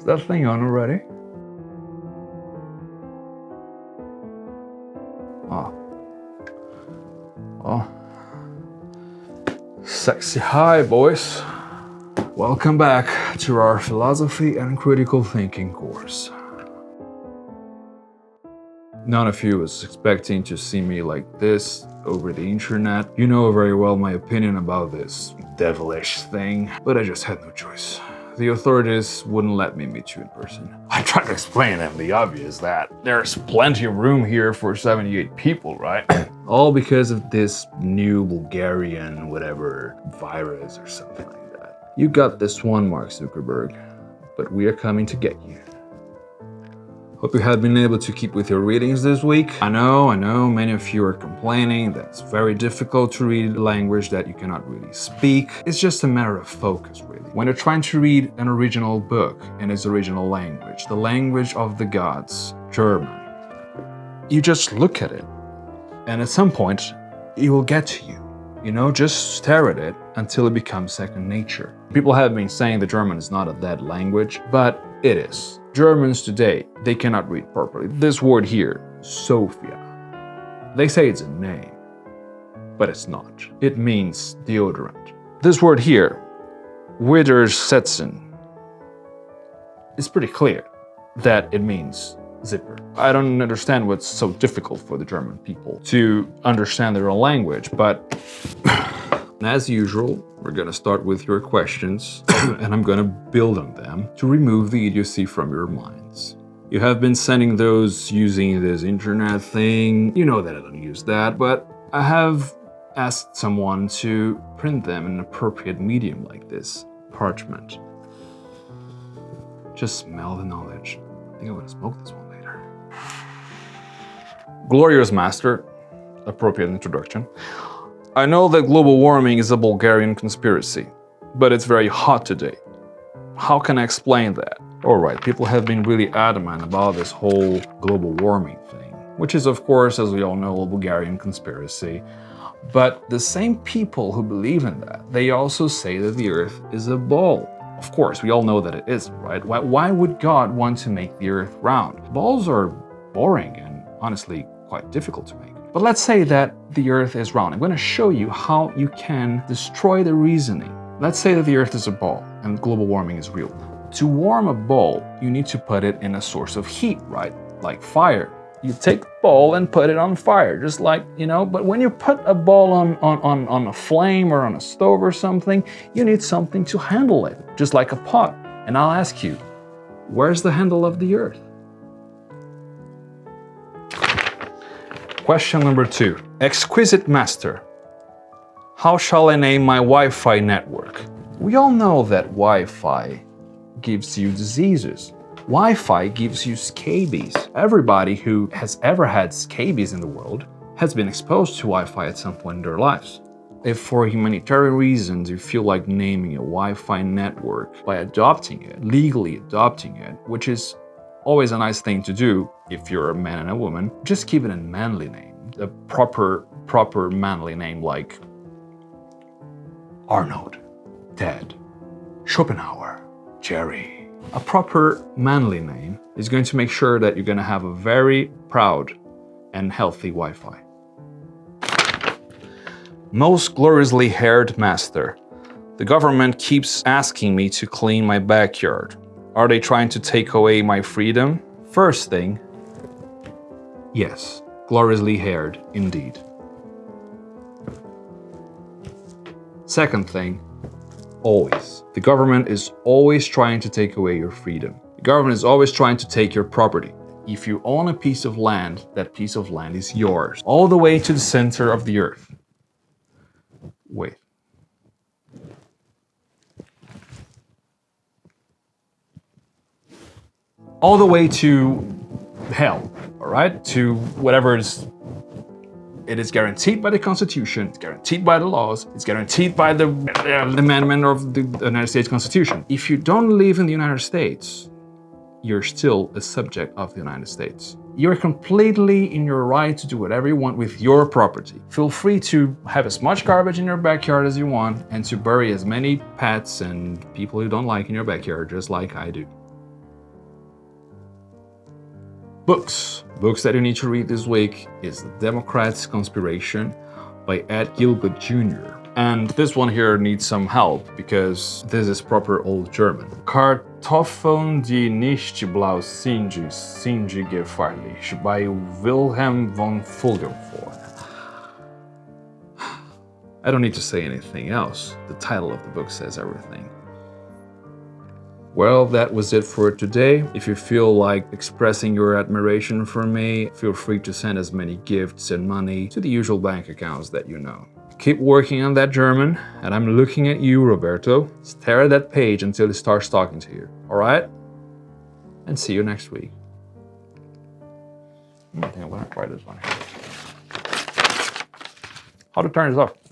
that thing on already? Oh. Oh. Sexy hi, boys. Welcome back to our philosophy and critical thinking course. None of you was expecting to see me like this over the internet. You know very well my opinion about this devilish thing, but I just had no choice. The authorities wouldn't let me meet you in person. I tried to explain them the obvious that there's plenty of room here for 78 people, right? All because of this new Bulgarian whatever virus or something like that. You got this one, Mark Zuckerberg, but we are coming to get you. Hope you have been able to keep with your readings this week. I know, many of you are complaining that it's very difficult to read a language that you cannot really speak. It's just a matter of focus, really. When you're trying to read an original book in its original language, the language of the gods, German, you just look at it, and at some point, it will get to you. You know, just stare at it until it becomes second nature. People have been saying that German is not a dead language, but it is. Germans today, they cannot read properly. This word here, Sophia, they say it's a name, but it's not. It means deodorant. This word here, Widersetzen, it's pretty clear that it means zipper. I don't understand what's so difficult for the German people to understand their own language, but as usual, we're gonna start with your questions and I'm gonna build on them to remove the idiocy from your minds. You have been sending those using this internet thing. You know that I don't use that, but I have asked someone to print them in an appropriate medium like this, parchment. Just smell the knowledge. I think I'm gonna smoke this one later. Glorious Master, appropriate introduction. I know that global warming is a Bulgarian conspiracy, but it's very hot today. How can I explain that? Alright, people have been really adamant about this whole global warming thing, which is of course, as we all know, a Bulgarian conspiracy. But the same people who believe in that, they also say that the Earth is a ball. Of course, we all know that it isn't, right? Why would God want to make the Earth round? Balls are boring and honestly quite difficult to make. But let's say that the Earth is round. I'm going to show you how you can destroy the reasoning. Let's say that the Earth is a ball and global warming is real. To warm a ball, you need to put it in a source of heat, right? Like fire. You take the ball and put it on fire, just like, you know, but when you put a ball on a flame or on a stove or something, you need something to handle it, just like a pot. And I'll ask you, where's the handle of the Earth? Question number 2. Exquisite Master, how shall I name my Wi-Fi network? We all know that Wi-Fi gives you diseases. Wi-Fi gives you scabies. Everybody who has ever had scabies in the world has been exposed to Wi-Fi at some point in their lives. If for humanitarian reasons you feel like naming a Wi-Fi network by adopting it, legally adopting it, which is always a nice thing to do if you're a man and a woman, just give it a manly name, a proper manly name like Arnold, Ted, Schopenhauer, Jerry. A proper manly name is going to make sure that you're going to have a very proud and healthy Wi-Fi. Most gloriously haired Master, the government keeps asking me to clean my backyard. Are they trying to take away my freedom? First thing, yes, gloriously haired indeed. Second thing, always. The government is always trying to take away your freedom. The government is always trying to take your property. If you own a piece of land, that piece of land is yours, all the way to the center of the earth. Wait. All the way to hell, all right? To whatever it is guaranteed by the Constitution, it's guaranteed by the laws, it's guaranteed by the amendment of the United States Constitution. If you don't live in the United States, you're still a subject of the United States. You're completely in your right to do whatever you want with your property. Feel free to have as much garbage in your backyard as you want and to bury as many pets and people you don't like in your backyard, just like I do. Books. Books that you need to read this week is The Democrats' Conspiration by Ed Gilbert Jr. And this one here needs some help because this is proper old German. Kartoffeln, die nicht blau sind gefährlich by Wilhelm von Fulgenford. I don't need to say anything else. The title of the book says everything. Well, that was it for today. If you feel like expressing your admiration for me, feel free to send as many gifts and money to the usual bank accounts that you know. Keep working on that German, and I'm looking at you, Roberto. Stare at that page until it starts talking to you, all right? And see you next week. I think I'm gonna try this one here. How to turn this off?